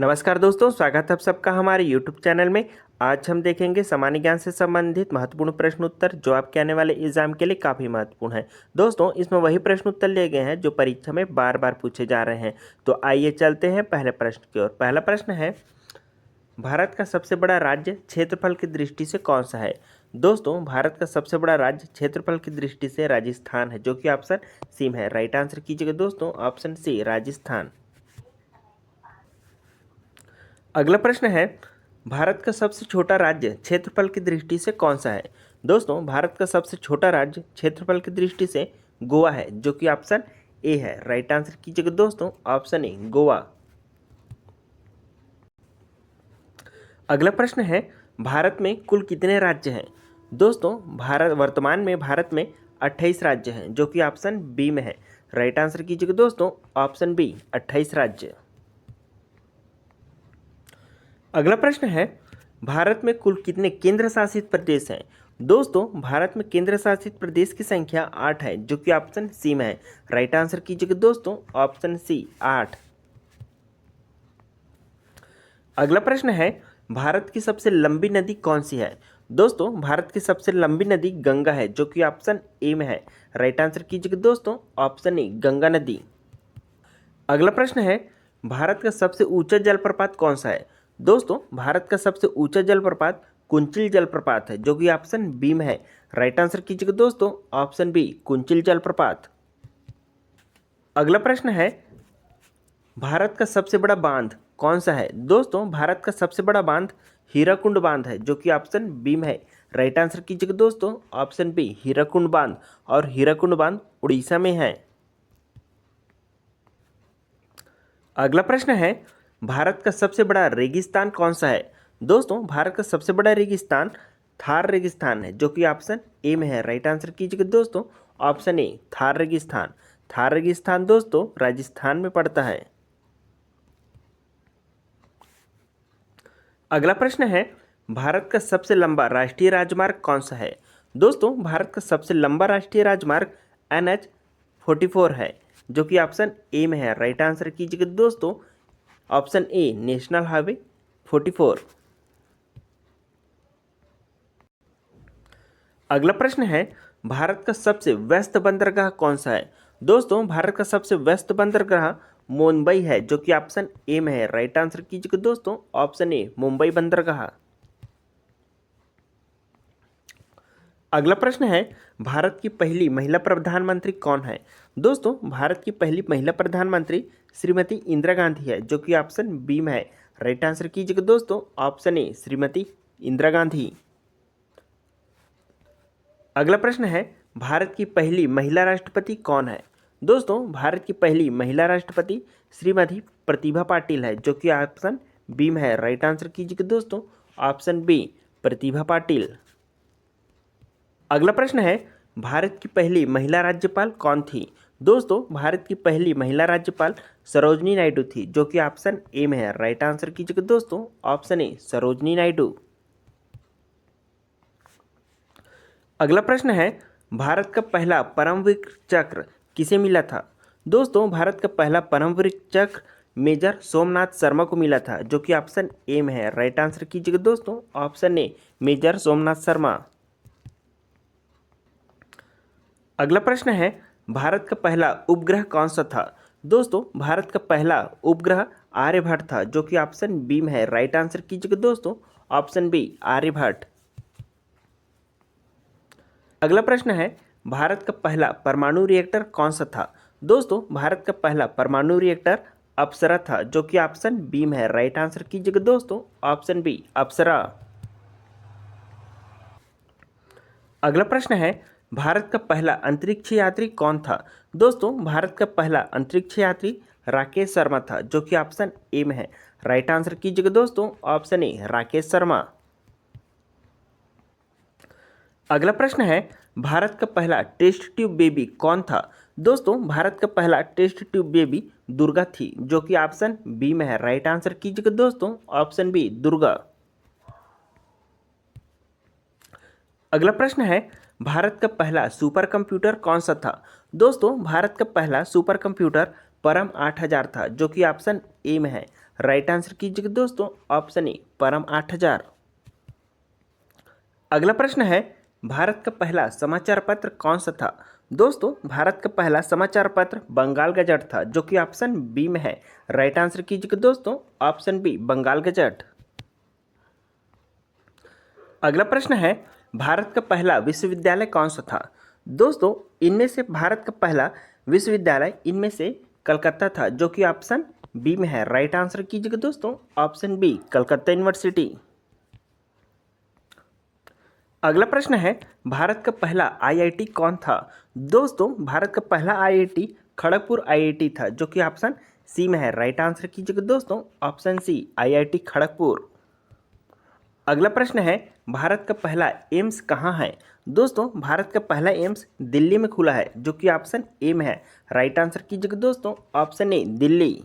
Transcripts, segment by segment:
नमस्कार दोस्तों, स्वागत है आप सबका हमारे YouTube चैनल में। आज हम देखेंगे सामान्य ज्ञान से संबंधित महत्वपूर्ण प्रश्न उत्तर जो आपके आने वाले एग्जाम के लिए काफ़ी महत्वपूर्ण है। दोस्तों, इसमें वही प्रश्न उत्तर लिए गए हैं जो परीक्षा में बार बार पूछे जा रहे हैं। तो आइए चलते हैं पहले प्रश्न की ओर। पहला प्रश्न है, भारत का सबसे बड़ा राज्य क्षेत्रफल की दृष्टि से कौन सा है? दोस्तों, भारत का सबसे बड़ा राज्य क्षेत्रफल की दृष्टि से राजस्थान है, जो कि ऑप्शन सी में है। राइट आंसर कीजिएगा दोस्तों, ऑप्शन सी राजस्थान। अगला प्रश्न है, भारत का सबसे छोटा राज्य क्षेत्रफल की दृष्टि से कौन सा है? दोस्तों, भारत का सबसे छोटा राज्य क्षेत्रफल की दृष्टि से गोवा है, जो कि ऑप्शन ए है। राइट आंसर कीजिएगा दोस्तों, ऑप्शन ए गोवा। अगला प्रश्न है, भारत में कुल कितने राज्य हैं? दोस्तों, वर्तमान में भारत में 28 राज्य हैं, जो कि ऑप्शन बी में है। राइट आंसर कीजिएगा दोस्तों, ऑप्शन बी 28 राज्य। अगला प्रश्न है, भारत में कुल कितने केंद्र शासित प्रदेश हैं? दोस्तों, भारत में केंद्र शासित प्रदेश की संख्या 8 है, जो कि ऑप्शन सी में है। राइट आंसर कीजिएगा दोस्तों, ऑप्शन सी 8। अगला प्रश्न है, भारत की सबसे लंबी नदी कौन सी है? दोस्तों, भारत की सबसे लंबी नदी गंगा है, जो कि ऑप्शन ए में है। राइट आंसर कीजिएगा दोस्तों, ऑप्शन ए गंगा नदी। अगला प्रश्न है, भारत का सबसे ऊंचा जलप्रपात कौन सा है? दोस्तों, भारत का सबसे ऊंचा जलप्रपात कुंचिल जलप्रपात है, जो कि ऑप्शन बी में है। राइट आंसर कीजिएगा दोस्तों, ऑप्शन बी कुंचिल जलप्रपात। अगला प्रश्न है, भारत का सबसे बड़ा बांध कौन सा है? दोस्तों, भारत का सबसे बड़ा बांध हीराकुंड बांध है, जो कि ऑप्शन बी में है। राइट आंसर कीजिएगा दोस्तों, ऑप्शन बी हीराकुंड बांध। और हीराकुंड बांध उड़ीसा में है। अगला प्रश्न है, भारत का सबसे बड़ा रेगिस्तान कौन सा है? दोस्तों, भारत का सबसे बड़ा रेगिस्तान थार रेगिस्तान है, जो कि ऑप्शन ए में है। राइट आंसर कीजिएगा दोस्तों, ऑप्शन ए थार रेगिस्तान। थार रेगिस्तान दोस्तों राजस्थान में पड़ता है। अगला प्रश्न है, भारत का सबसे लंबा राष्ट्रीय राजमार्ग कौन सा है? दोस्तों, भारत का सबसे लंबा राष्ट्रीय राजमार्ग NH-44 है, जो कि ऑप्शन ए में है। राइट आंसर कीजिएगा दोस्तों, ऑप्शन ए नेशनल हाईवे 44। अगला प्रश्न है, भारत का सबसे व्यस्त बंदरगाह कौन सा है? दोस्तों, भारत का सबसे व्यस्त बंदरगाह मुंबई है, जो कि ऑप्शन ए में है। राइट आंसर कीजिएगा दोस्तों, ऑप्शन ए मुंबई बंदरगाह। अगला प्रश्न है, भारत की पहली महिला प्रधानमंत्री कौन है? दोस्तों, भारत की पहली महिला प्रधानमंत्री श्रीमती इंदिरा गांधी है, जो कि ऑप्शन बी में है। राइट आंसर कीजिएगा दोस्तों, ऑप्शन ए श्रीमती इंदिरा गांधी। अगला प्रश्न है, भारत की पहली महिला राष्ट्रपति कौन है? दोस्तों, भारत की पहली महिला राष्ट्रपति श्रीमती प्रतिभा पाटिल है, जो कि ऑप्शन बी में है। राइट आंसर कीजिएगा दोस्तों, ऑप्शन बी प्रतिभा पाटिल। अगला प्रश्न है, भारत की पहली महिला राज्यपाल कौन थी? दोस्तों, भारत की पहली महिला राज्यपाल सरोजनी नायडू थी, जो कि ऑप्शन ए में है। राइट आंसर कीजिएगा दोस्तों, ऑप्शन ए सरोजनी नायडू। अगला प्रश्न है, भारत का पहला परमवीर चक्र किसे मिला था? दोस्तों, भारत का पहला परमवीर चक्र मेजर सोमनाथ शर्मा को मिला था, जो कि ऑप्शन ए में है। राइट आंसर कीजिएगा दोस्तों, option A major Somnath Sharma. अगला प्रश्न है, भारत का पहला उपग्रह कौन सा था? दोस्तों, भारत का पहला उपग्रह आर्यभट्ट था, जो कि ऑप्शन बी में है। राइट आंसर कीजिएगा दोस्तों, ऑप्शन बी आर्यभट्ट। अगला प्रश्न है, भारत का पहला परमाणु रिएक्टर कौन सा था? दोस्तों, भारत का पहला परमाणु रिएक्टर अप्सरा था, जो कि ऑप्शन बी में है। राइट आंसर कीजिएगा दोस्तों, ऑप्शन बी अप्सरा। अगला प्रश्न है, भारत का पहला अंतरिक्ष यात्री कौन था? दोस्तों, भारत का पहला अंतरिक्ष यात्री राकेश शर्मा था, जो कि ऑप्शन ए में है। राइट आंसर कीजिएगा दोस्तों, ऑप्शन ए राकेश शर्मा। अगला प्रश्न है, भारत का पहला टेस्ट ट्यूब बेबी कौन था? दोस्तों, भारत का पहला टेस्ट ट्यूब बेबी दुर्गा थी, जो कि ऑप्शन बी में है। राइट आंसर कीजिएगा दोस्तों, ऑप्शन बी दुर्गा। अगला प्रश्न है, भारत का पहला सुपर कंप्यूटर कौन सा था? दोस्तों, भारत का पहला सुपर कंप्यूटर परम 8000 था, जो कि ऑप्शन ए में है। राइट आंसर कीजिएगा दोस्तों ऑप्शन ए परम 8000। अगला प्रश्न है, भारत का पहला समाचार पत्र कौन सा था? दोस्तों भारत का पहला समाचार पत्र बंगाल गजट था, जो कि ऑप्शन बी में है। राइट आंसर कीजिएगा दोस्तों ऑप्शन बी बंगाल गजट। अगला प्रश्न है, भारत का पहला विश्वविद्यालय कौन सा था? दोस्तों इनमें से भारत का पहला विश्वविद्यालय इनमें से कलकत्ता था, जो कि ऑप्शन बी में है। राइट आंसर कीजिएगा दोस्तों ऑप्शन बी कलकत्ता यूनिवर्सिटी। अगला प्रश्न है, भारत का पहला आईआईटी कौन था? दोस्तों भारत का पहला आईआईटी खड़गपुर आईआईटी था, जो कि ऑप्शन सी में है। राइट आंसर कीजिएगा दोस्तों ऑप्शन सी आईआईटी खड़गपुर। अगला प्रश्न है, भारत का पहला एम्स कहाँ है? दोस्तों भारत का पहला एम्स दिल्ली में खुला है, जो कि ऑप्शन ए में है। राइट आंसर कीजिएगा दोस्तों ऑप्शन ए दिल्ली।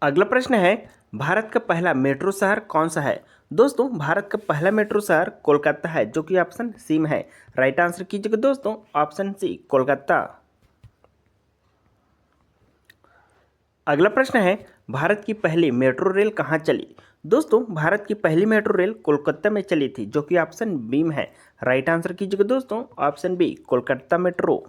अगला प्रश्न है, भारत का पहला मेट्रो शहर कौन सा है? दोस्तों भारत का पहला मेट्रो शहर कोलकाता है, जो कि ऑप्शन सी में है। राइट आंसर कीजिएगा दोस्तों ऑप्शन सी कोलकाता। अगला प्रश्न है, भारत की पहली मेट्रो रेल कहाँ चली? दोस्तों भारत की पहली मेट्रो रेल कोलकाता में चली थी, जो कि ऑप्शन बी में है। राइट आंसर कीजिएगा दोस्तों ऑप्शन बी कोलकाता मेट्रो।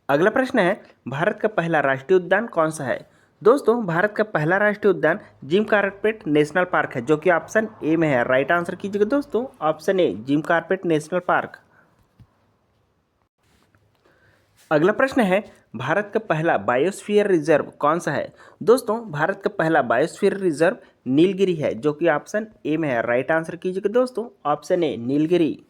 अगला प्रश्न है, भारत का पहला राष्ट्रीय उद्यान कौन सा है? दोस्तों भारत का पहला राष्ट्रीय उद्यान जिम कॉर्बेट नेशनल पार्क है, जो कि ऑप्शन ए में है। राइट आंसर कीजिएगा दोस्तों ऑप्शन ए जिम कॉर्बेट नेशनल पार्क। अगला प्रश्न है, भारत का पहला बायोस्फीयर रिजर्व कौन सा है? दोस्तों भारत का पहला बायोस्फीयर रिजर्व नीलगिरी है, जो कि ऑप्शन ए में है। राइट आंसर कीजिएगा दोस्तों ऑप्शन ए नीलगिरी।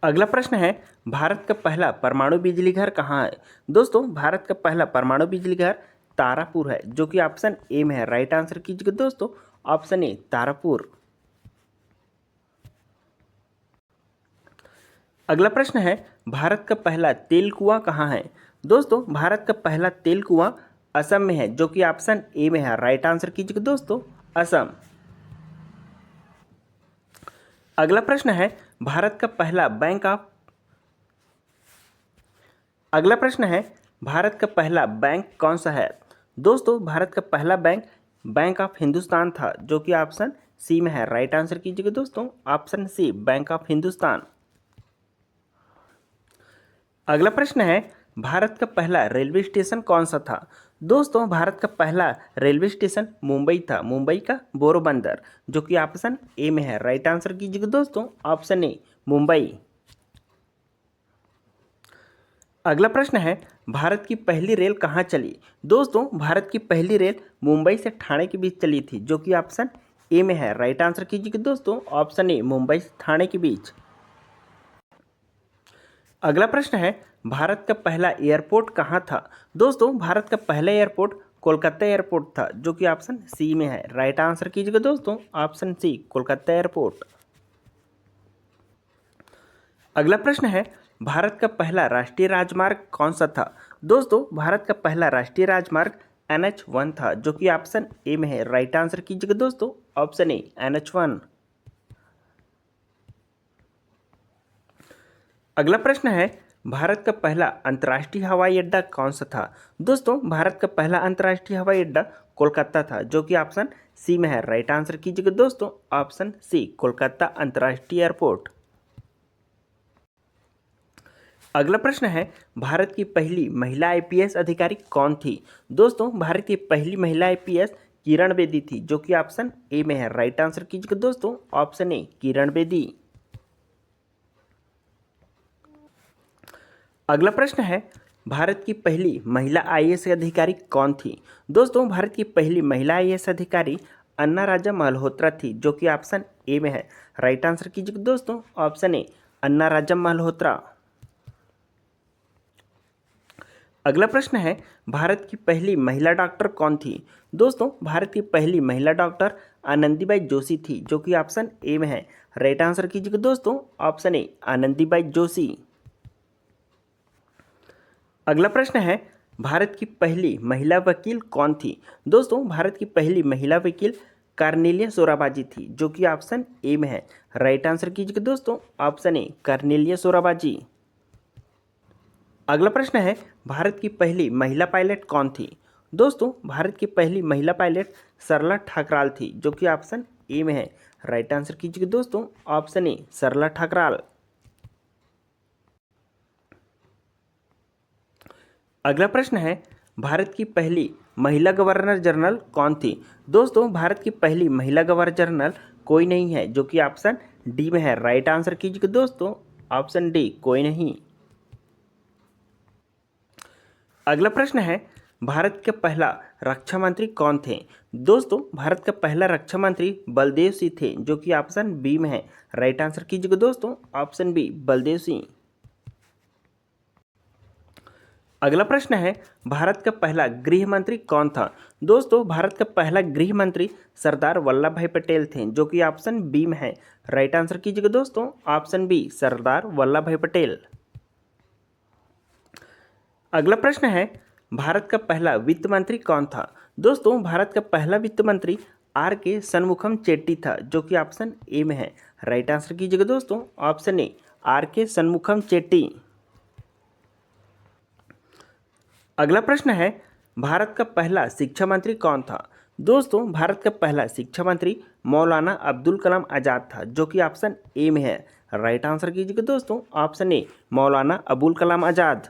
अगला प्रश्न है, भारत का पहला परमाणु बिजली घर कहाँ है? दोस्तों भारत का पहला परमाणु बिजली घर तारापुर है, जो कि ऑप्शन ए में है। राइट आंसर कीजिएगा दोस्तों ऑप्शन ए तारापुर। अगला प्रश्न है, भारत का पहला तेल कुआं कहाँ है? दोस्तों भारत का पहला तेल कुआं असम में है, जो कि ऑप्शन ए में है। राइट आंसर कीजिएगा दोस्तों असम। अगला प्रश्न है, भारत का पहला अगला प्रश्न है, भारत का पहला बैंक कौन सा है? दोस्तों भारत का पहला बैंक बैंक ऑफ हिंदुस्तान था, जो कि ऑप्शन सी में है। राइट आंसर कीजिएगा दोस्तों option C Bank of Hindustan. अगला प्रश्न है, भारत का पहला रेलवे स्टेशन कौन सा था? दोस्तों भारत का पहला रेलवे स्टेशन मुंबई था, मुंबई का बोरोबंदर, जो कि ऑप्शन ए में है। राइट आंसर कीजिएगा दोस्तों ऑप्शन ए मुंबई। अगला प्रश्न है, भारत की पहली रेल कहाँ चली? दोस्तों भारत की पहली रेल मुंबई से ठाणे के बीच चली थी, जो कि ऑप्शन ए में है। राइट आंसर कीजिएगा दोस्तों ऑप्शन ए मुंबई से ठाणे के बीच। अगला प्रश्न है, भारत का पहला एयरपोर्ट कहाँ था? दोस्तों भारत का पहला एयरपोर्ट कोलकाता एयरपोर्ट था, जो कि ऑप्शन सी में है। राइट आंसर कीजिएगा दोस्तों ऑप्शन सी कोलकाता एयरपोर्ट। अगला प्रश्न है, भारत का पहला राष्ट्रीय राजमार्ग कौन सा था? दोस्तों भारत का पहला राष्ट्रीय राजमार्ग NH1 था, जो कि ऑप्शन ए में है। राइट आंसर कीजिएगा दोस्तों ऑप्शन ए NH1। अगला प्रश्न है, भारत का पहला अंतर्राष्ट्रीय हवाई अड्डा कौन सा था? दोस्तों भारत का पहला अंतर्राष्ट्रीय हवाई अड्डा कोलकाता था, जो कि ऑप्शन सी में है। राइट आंसर कीजिएगा दोस्तों ऑप्शन सी कोलकाता अंतर्राष्ट्रीय एयरपोर्ट। अगला प्रश्न है, भारत की पहली महिला आईपीएस अधिकारी कौन थी? दोस्तों भारत की पहली महिला आईपीएस किरण बेदी थी, जो कि ऑप्शन ए में है। राइट आंसर कीजिएगा दोस्तों ऑप्शन ए किरण बेदी। अगला प्रश्न है, भारत की पहली महिला आईएएस अधिकारी कौन थी? दोस्तों भारत की पहली महिला आईएएस अधिकारी अन्ना राजा मल्होत्रा थी, जो कि ऑप्शन ए में है। राइट आंसर कीजिएगा दोस्तों ऑप्शन ए अन्ना राजा मल्होत्रा। अगला प्रश्न है, भारत की पहली महिला डॉक्टर कौन थी? दोस्तों भारत की पहली महिला डॉक्टर आनंदीबाई जोशी थी, जो कि ऑप्शन ए में है। राइट आंसर कीजिएगा दोस्तों ऑप्शन ए आनंदीबाई जोशी। अगला प्रश्न है, भारत की पहली महिला वकील कौन थी? दोस्तों भारत की पहली महिला वकील कार्नेलिया सोराबाजी थी, जो कि ऑप्शन ए में है। राइट आंसर कीजिएगा दोस्तों ऑप्शन ए कार्नेलिया सोराबाजी। अगला प्रश्न है, भारत की पहली महिला पायलट कौन थी? दोस्तों, भारत की पहली महिला पायलट सरला ठाकराल थी, जो कि ऑप्शन ए में है। राइट आंसर कीजिए दोस्तों, ऑप्शन ए सरला ठाकराल। अगला प्रश्न है, भारत की पहली महिला गवर्नर जनरल कौन थी? दोस्तों, भारत की पहली महिला गवर्नर जनरल कोई नहीं है, जो कि ऑप्शन डी में है। राइट आंसर कीजिए दोस्तों, ऑप्शन डी कोई नहीं। अगला प्रश्न है, भारत के पहला रक्षा मंत्री कौन थे? दोस्तों, भारत का पहला रक्षा मंत्री बलदेव सिंह थे, जो कि ऑप्शन बी में है। राइट आंसर कीजिएगा दोस्तों, ऑप्शन बी बलदेव सिंह। अगला प्रश्न है, भारत का पहला गृह मंत्री कौन था? दोस्तों, भारत का पहला गृह मंत्री सरदार वल्लभ भाई पटेल थे, जो कि ऑप्शन बी में है। राइट आंसर कीजिएगा दोस्तों, ऑप्शन बी सरदार वल्लभ भाई पटेल। अगला प्रश्न है, भारत का पहला वित्त मंत्री कौन था? दोस्तों, भारत का पहला वित्त मंत्री आर के शनमुखम चेट्टी था, जो कि ऑप्शन ए में है। राइट आंसर कीजिएगा दोस्तों, ऑप्शन ए आर के शनमुखम चेट्टी। अगला प्रश्न है, भारत का पहला शिक्षा मंत्री कौन था? दोस्तों, भारत का पहला शिक्षा मंत्री मौलाना अब्दुल कलाम आज़ाद था, जो कि ऑप्शन ए में है। राइट आंसर कीजिएगा दोस्तों, ऑप्शन ए मौलाना अबुल कलाम आज़ाद।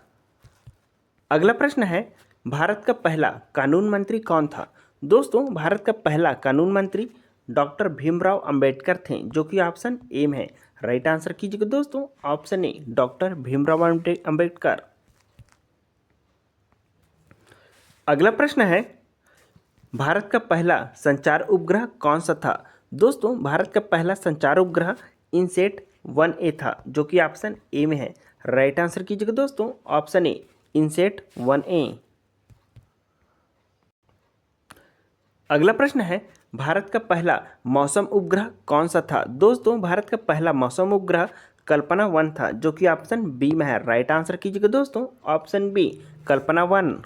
अगला प्रश्न है, भारत का पहला कानून मंत्री कौन था? दोस्तों, भारत का पहला कानून मंत्री डॉक्टर भीमराव अंबेडकर थे, जो कि ऑप्शन ए में है। राइट आंसर कीजिएगा दोस्तों, ऑप्शन ए डॉक्टर भीमराव अंबेडकर। अगला प्रश्न है, भारत का पहला संचार उपग्रह कौन सा था? दोस्तों, भारत का पहला संचार उपग्रह इनसेट 1A था, जो कि ऑप्शन ए में है। राइट आंसर कीजिएगा दोस्तों, ऑप्शन ए इनसेट 1A। अगला प्रश्न है, भारत का पहला मौसम उपग्रह कौन सा था? दोस्तों, भारत का पहला मौसम उपग्रह कल्पना 1 था, जो कि ऑप्शन बी में है। राइट आंसर कीजिएगा दोस्तों, ऑप्शन बी कल्पना 1।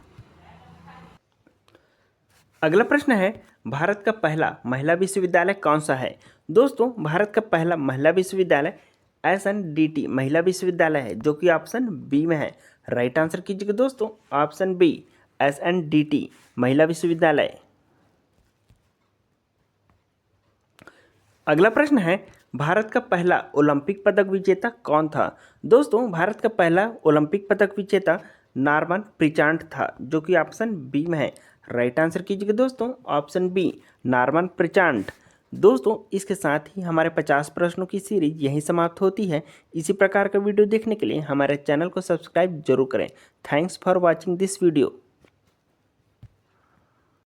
अगला प्रश्न है, भारत का पहला महिला विश्वविद्यालय कौन सा है? दोस्तों, भारत का पहला महिला विश्वविद्यालय SNDT महिला विश्वविद्यालय है, जो कि ऑप्शन बी में है। राइट आंसर कीजिएगा दोस्तों, ऑप्शन बी SNDT महिला विश्वविद्यालय। अगला प्रश्न है, भारत का पहला ओलंपिक पदक विजेता कौन था? दोस्तों, भारत का पहला ओलंपिक पदक विजेता नॉर्मन प्रिचार्ड था, जो कि ऑप्शन बी में है। राइट आंसर कीजिएगा दोस्तों, ऑप्शन बी नॉर्मन प्रिचार्ड। दोस्तों, इसके साथ ही हमारे 50 प्रश्नों की सीरीज यहीं समाप्त होती है। इसी प्रकार का वीडियो देखने के लिए हमारे चैनल को सब्सक्राइब जरूर करें। Thanks for watching this video.